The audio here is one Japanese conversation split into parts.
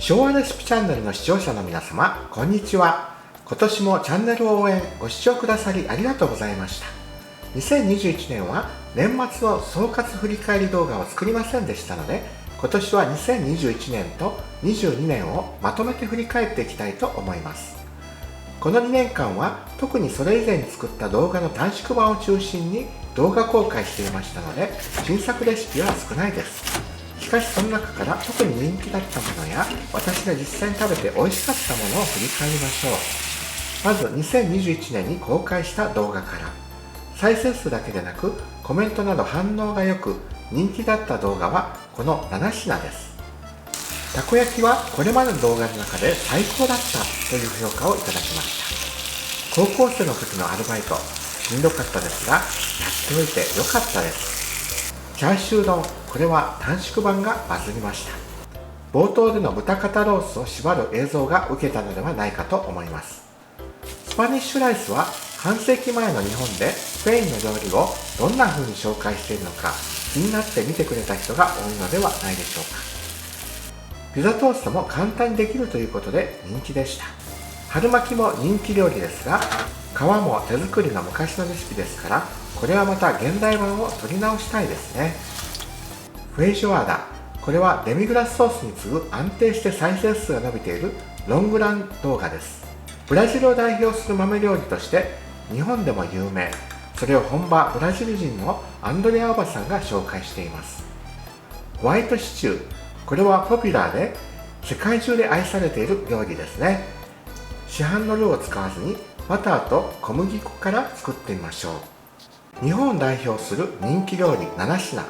昭和レシピチャンネルの視聴者の皆様、こんにちは。今年もチャンネル応援ご視聴くださりありがとうございました。2021年は年末の総括振り返り動画を作りませんでしたので、今年は2021年と22年をまとめて振り返っていきたいと思います。この2年間は特にそれ以前に作った動画の短縮版を中心に動画公開していましたので、新作レシピは少ないです。しかしその中から特に人気だったものや私が実際に食べて美味しかったものを振り返りましょう。まず2021年に公開した動画から。再生数だけでなくコメントなど反応が良く人気だった動画はこの7品です。たこ焼きはこれまでの動画の中で最高だったという評価をいただきました。高校生の時のアルバイトしんどかったですがやっておいてよかったです。チャーシュー丼、これは短縮版がバズりました。冒頭での豚肩ロースを縛る映像が受けたのではないかと思います。スパニッシュライスは半世紀前の日本でスペインの料理をどんな風に紹介しているのか気になって見てくれた人が多いのではないでしょうか。ピザトーストも簡単にできるということで人気でした。春巻きも人気料理ですが、皮も手作りの昔のレシピですから、これはまた現代版を取り直したいですね。フェイジョアーダ、これはデミグラスソースに次ぐ安定して再生数が伸びているロングラン動画です。ブラジルを代表する豆料理として日本でも有名、それを本場ブラジル人のアンドレアおばさんが紹介しています。ホワイトシチュー、これはポピュラーで世界中で愛されている料理ですね。市販の量を使わずにバターと小麦粉から作ってみましょう。日本を代表する人気料理7品。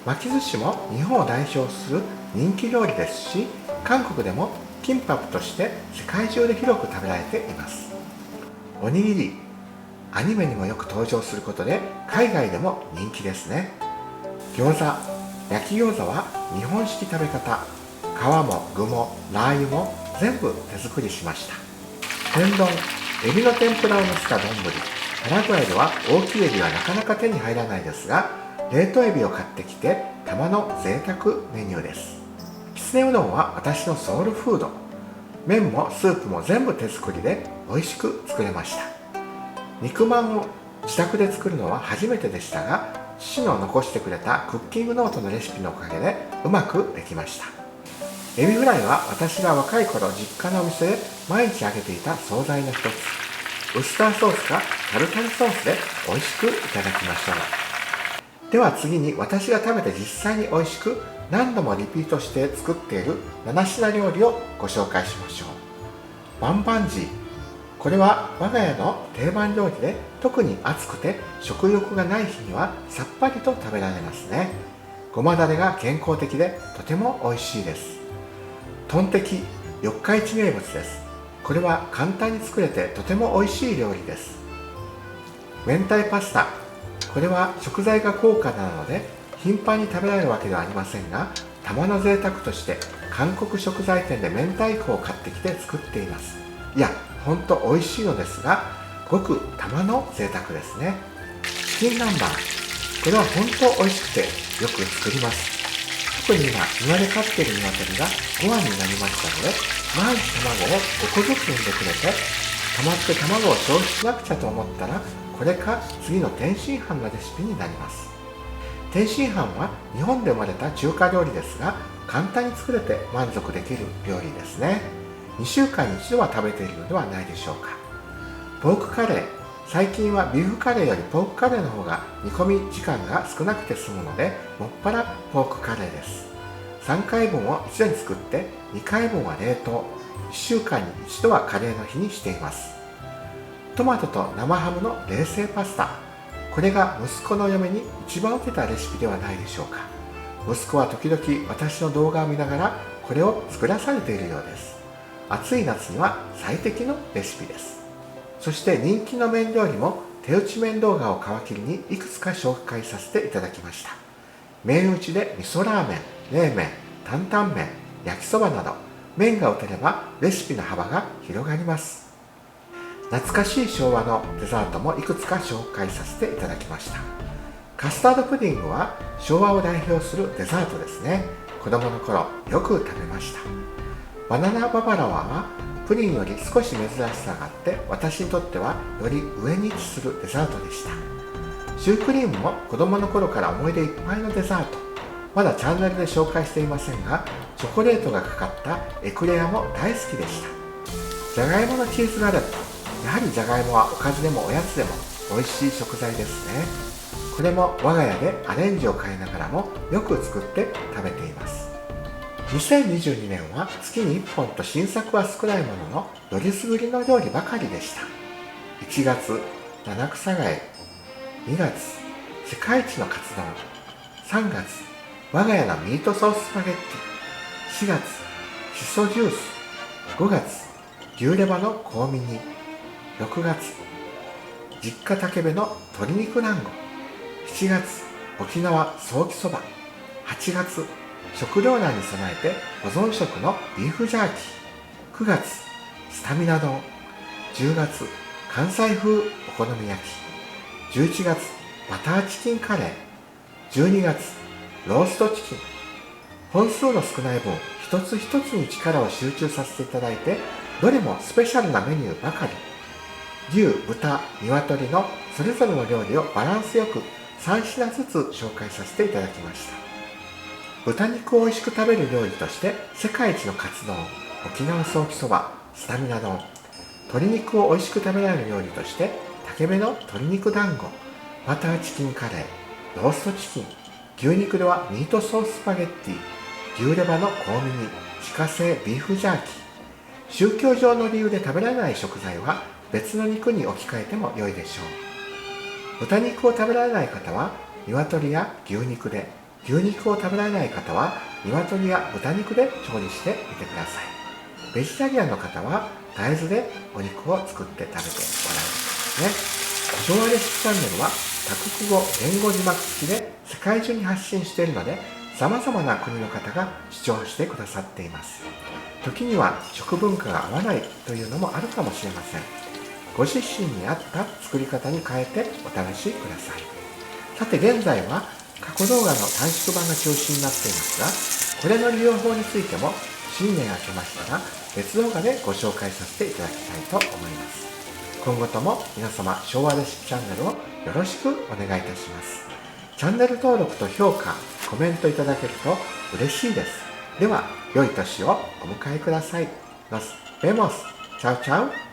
巻き寿司も日本を代表する人気料理ですし、韓国でもキンパプとして世界中で広く食べられています。おにぎり、アニメにもよく登場することで海外でも人気ですね。餃子、焼き餃子は日本式食べ方、皮も具もラー油も全部手作りしました。天丼、エビの天ぷらをのせた丼。パラグアイでは大きいエビはなかなか手に入らないですが、冷凍エビを買ってきてたまの贅沢メニューです。きつねうどんは私のソウルフード。麺もスープも全部手作りで美味しく作れました。肉まんを自宅で作るのは初めてでしたが、父の残してくれたクッキングノートのレシピのおかげでうまくできました。エビフライは私が若い頃実家のお店で毎日揚げていた惣菜の一つ。ウスターソースかタルタルソースで美味しくいただきましょう。では次に私が食べて実際に美味しく何度もリピートして作っている7品料理をご紹介しましょう。バンバンジー、これは我が家の定番料理で特に暑くて食欲がない日にはさっぱりと食べられますね。ごまだれが健康的でとても美味しいです。トンテキ、四日市名物です。これは簡単に作れてとても美味しい料理です。明太パスタ、これは食材が高価なので頻繁に食べられるわけではありませんが、たまの贅沢として韓国食材店で明太子を買ってきて作っています。いや、ほんと美味しいのですが、ごくたまの贅沢ですね。チキン南蛮、これは本当美味しくてよく作ります。特に今生まれ飼っている鶏が5羽になりましたので、毎日卵を5個ずつ産んでくれて、溜まって卵を消費しなくちゃと思ったら、これか次の天津飯のレシピになります。天津飯は日本で生まれた中華料理ですが、簡単に作れて満足できる料理ですね。2週間に1度は食べているのではないでしょうか。ポークカレー、最近はビーフカレーよりポークカレーの方が煮込み時間が少なくて済むので、もっぱらポークカレーです。3回分を一度に作って2回分は冷凍、1週間に1度はカレーの日にしています。トマトと生ハムの冷製パスタ、これが息子の嫁に一番受けたレシピではないでしょうか。息子は時々私の動画を見ながらこれを作らされているようです。暑い夏には最適のレシピです。そして人気の麺料理も手打ち麺動画を皮切りにいくつか紹介させていただきました。麺打ちで味噌ラーメン、冷麺、担々麺、焼きそばなど麺が打てればレシピの幅が広がります。懐かしい昭和のデザートもいくつか紹介させていただきました。カスタードプディングは昭和を代表するデザートですね。子供の頃よく食べました。バナナババラワはプリンより少し珍しさがあって、私にとってはより上に位置するデザートでした。シュークリームも子供の頃から思い出いっぱいのデザート。まだチャンネルで紹介していませんが、チョコレートがかかったエクレアも大好きでした。じゃがいものチーズガレット。やはりじゃがいもはおかずでもおやつでも美味しい食材ですね。これも我が家でアレンジを変えながらもよく作って食べています。2022年は月に1本と新作は少ないものの、よりすぐりの料理ばかりでした。1月、七草がゆ。2月、世界一のカツ丼。3月、我が家のミートソーススパゲッティ。4月、シソジュース。5月、牛レバの香味煮。6月、実家竹部の鶏肉団子。7月、沖縄ソーキそば。8月、食糧難に備えて保存食のビーフジャーキー。9月、スタミナ丼。10月、関西風お好み焼き。11月、バターチキンカレー。12月、ローストチキン。本数の少ない分、一つ一つに力を集中させていただいて、どれもスペシャルなメニューばかり。牛、豚、鶏のそれぞれの料理をバランスよく3品ずつ紹介させていただきました。豚肉を美味しく食べる料理として、世界一のカツ丼、沖縄ソーキそば、スタミナ丼。鶏肉を美味しく食べられる料理として、竹部の鶏肉団子、バターチキンカレー、ローストチキン。牛肉ではミートソーススパゲッティ、牛レバの香味煮、自家製ビーフジャーキー。宗教上の理由で食べられない食材は別の肉に置き換えても良いでしょう。豚肉を食べられない方は鶏や牛肉で、牛肉を食べられない方は鶏や豚肉で調理してみてください。ベジタリアンの方は大豆でお肉を作って食べてもらえるんですね。昭和レシピチャンネルは多国語言語字幕付きで世界中に発信しているので、様々な国の方が視聴してくださっています。時には食文化が合わないというのもあるかもしれません。ご自身に合った作り方に変えてお試しください。さて現在は過去動画の短縮版が中心になっていますが、これの利用法についても新年明けましたら別動画でご紹介させていただきたいと思います。今後とも皆様、昭和レシピチャンネルをよろしくお願いいたします。チャンネル登録と評価、コメントいただけると嬉しいです。では、良い年をお迎えください。Nos vemos. Chao, chao.